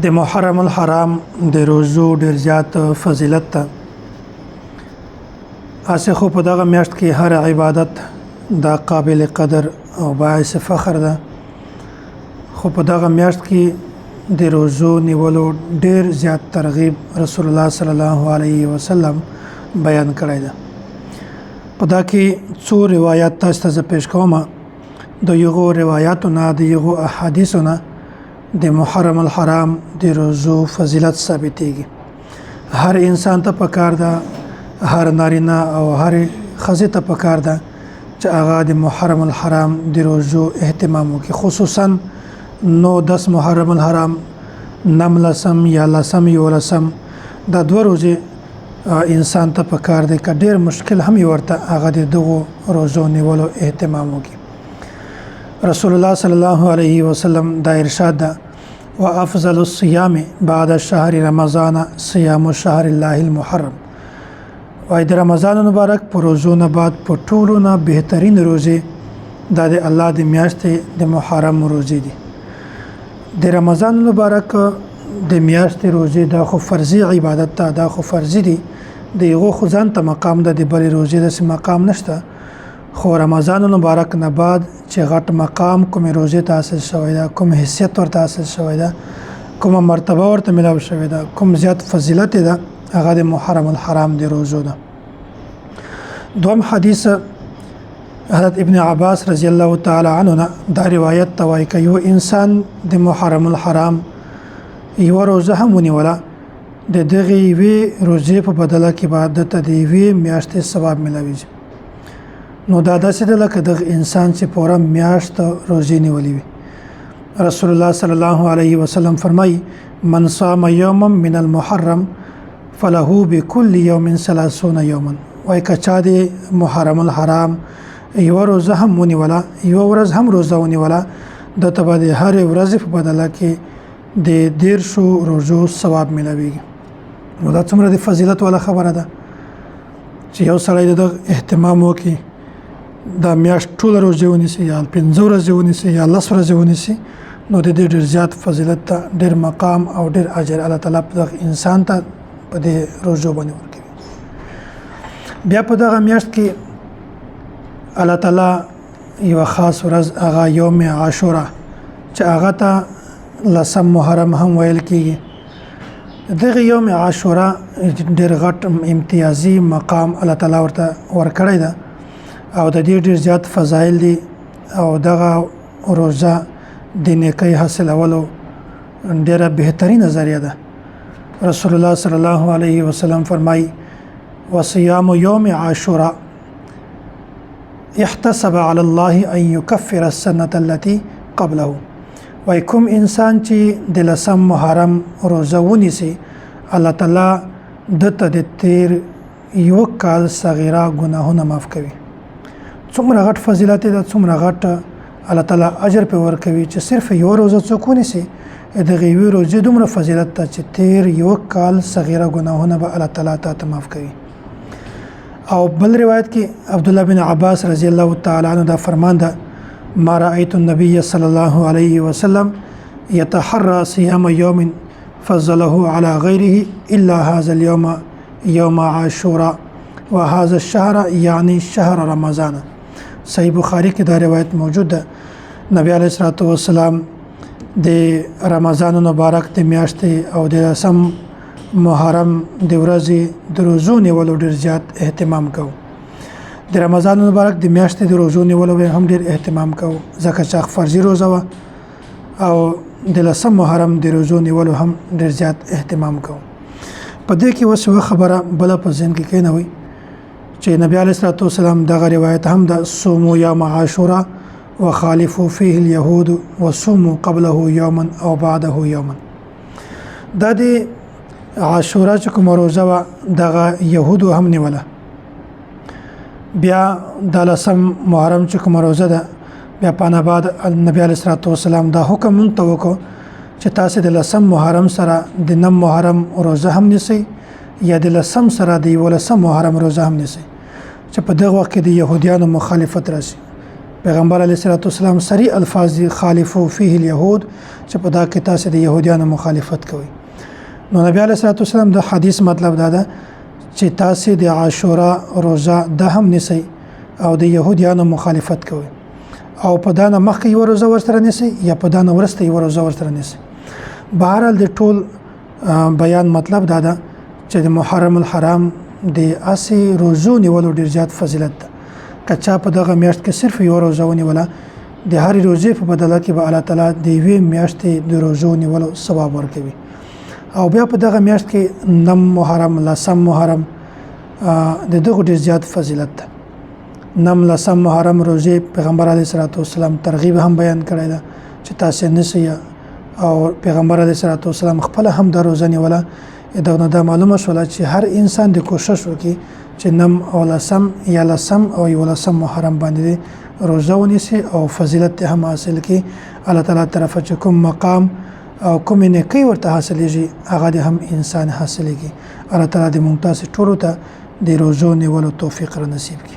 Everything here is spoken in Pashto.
د محرم الحرام د روزو ډیر زیات فضیلت ته اسه خو په دغه میاشت کې هر عبادت دا قابل قدر او باعث فخر ده خو په دغه میاشت کې د روزو نیولو ډیر زیات ترغیب رسول الله صلی الله علیه وسلم بیان کړی ده په دا کې څو روایت تاسو ته پیښ کوم د یو روایتونو د یو احادیثونو د محرم الحرام د روزو فضیلت ثابتېږي هر انسان ته پکار ده هر نارینه او هر ښځه ته پکار ده چې هغه د محرم الحرام د روزو اهتمام وکړي خصوصا 9-10 محرم الحرام 9 یا 10 دا دوه ورځې انسان ته پکار دی که ډېر مشکل هم ورته هغه د دغو روزو نیولو اهتمام وکړي رسول الله صلی الله علیه وسلم دا ارشاد ده وافضل الصيام بعد شهر رمضان صيام شهر الله المحرم وای د رمضان مبارک پر روزونه بعد په ټولو نه بهترین روزه د الله د میاشتې د محرم روزه دي د رمضان مبارک د میاشتې روزه دا خو فرضي عبادت ته دا خو فرضي دي د یو خو ځان ته مقام د بل روزه د مقام نشته خو رمضان مبارک نه بعد چې غټ مقام کوم روزه تاسیس شوی دا کوم حیثیت ورته تاسیس شوی دا کوم مرتبه ورته ملاو شوی دا کوم زیات فضیلت ده هغه د محرم الحرام دی روزو ده دوم حدیث حضرت ابن عباس رضی الله تعالی عنه دا روایت توای ک یو انسان د محرم الحرام یو روزه هم ونیولا د دغه وی روزه په بدله کې عبادت دی وی میاشتې ثواب ملوي نو دا داسې ده لکه د انسان چې پوره میاشت روزه نیولې وي رسول الله صلی الله علیه وسلم فرمای من صام یوما من المحرم فله بكل يوم 30 يوما وای کچا د محرم الحرام یو روزه هم ونیولا یو ورځ هم روزه ونیولا د تبع د هر ورځ په بدله کې د 150 روزو ثواب ملويږي نو دا څومره د فضیلت ولا خبره ده چې یو سړی د اهتمام وکړي دا میاشت ټول روزه ونیسي یا 15 ورځې ونیسي یا 10 ورځې ونیسي نو د دې ډېر زیات فضیلت ته ډېر مقام او ډېر اجر الله تعالی په انسان ته په دې روزو باندې ورکوي بیا په دغه میاشت کې الله تعالی یو خاص ورځ هغه یوم عاشورا چې هغه ته 10 محرم هم ویل کیږي دغه یوم عاشورا ډېر غټ امتیازي مقام الله تعالی ورته ورکړی ده او د دې ډېر زیات فضایل دي او دغه روزه د نیکۍ حاصلولو ډېره بهترینه ذریعہ ده رسول الله صلی الله علیه وسلم فرمای وصيام يوم عاشوراء احتسب على الله ان يكفر السنه التي قبله ويكم انسان چې د 10 محرم روزه ونیسي الله تعالی دته د تیر یو کال صغیره ګناهونه معاف کوي څومره غټ فضیلت ده څومره غټ الله تعالی اجر په ورکوي چې صرف یو روزه څوک ونیسي دغه یو روزه دومره فضیلت ته چې تیر یو کال صغیره ګناهونه به الله تعالی ته معاف کوي او بل روایت کې عبد الله بن عباس رضی الله تعالی عنہ دا فرمان ده ما رأيت النبي صلى الله عليه وسلم يتحرى صيام يوم فضله على غيره الا هذا اليوم يوم عاشوراء وهذا الشهر يعني شهر رمضان صحیح بخاری کې دا روایت موجود ده نبی علیه الصلاه والسلام د رمضان مبارک د میاشتې او د سم محرم د ورځې د روزو نیولو ډېر زیات اهتمام کوو د رمضان مبارک د میاشتې د روزو نیولو هم ډېر اهتمام کوو ځکه چې فرضي روزه وه او د لسم محرم د روزو نیولو هم ډېر زیات اهتمام کوو په دې کې اوس یوه خبره بله په ذهن کې کېنوئ چې نبی علیه الصلاه والسلام دغه روایت هم د صوموا یوم عاشورا وخالفوا فيه اليهود وصوموا قبله يوما او بعده يوما دا د عاشورا چې کوم روزه وا دغه يهودو هم نیوله بیا د لسم محرم چې کوم روزه ده بیا پانا بعد نبی علیه الصلاه والسلام دا حکم منتوکو چې تاسو د لسم محرم سره د 9 محرم روزه هم نیسئ یا د لسم سره د 11 محرم روزه هم نیسئ چې په دغه وخت کې د يهودانو مخالفت راشي پیغمبر علیه الصلاۃ والسلام صریح الفاظ خالفو فيه اليهود چې په دا کې تاسو د يهودانو مخالفت کوي. نو نبی علیه الصلاۃ والسلام د حدیث مطلب دا ده چې تاسو د عاشورا روزه د هم نسی او د يهودانو مخالفت کوي او په دا نه مخکې یو روزه ورسره نسی یا په دا نه ورسته یو روزه ورسره نسی. بهرحال د ټول بیان مطلب دا ده چې د محرم الحرام د اسی روزو نیولو ډیر زیات فضیلت ده. کچا په دغه میاشت کې صرف یو روزه ونیوله د هرې روزې په بدله کې به الله تعالی د یوې میاشتې د روزو نیولو ثواب ورکوي. او بیا په دغه میاشت کې نم محرم لسم محرم د دغه ډیر زیات فضیلت ده. نم لسم محرم روزې پیغمبر علیه الصلاۃ والسلام ترغیب هم بیان کړی ده چې تاسو نسی او پیغمبر علیه الصلاۃ والسلام خپل هم د روزه نیوله. دغه دا معلومه شوله چې هر انسان د کوشش وکړي چې نم او لسم یا لسم او یو لسم محرم باندې روزه ونیسي او فضیلت هم حاصل کړي. الله تعالی طرفه چې کوم مقام او کوم نیکی ورته حاصلېږي هغه د هم انسان حاصلېږي. الله تعالی د ممتاز ټولو ته د روزو نیولو توفیق را نصیب کړي.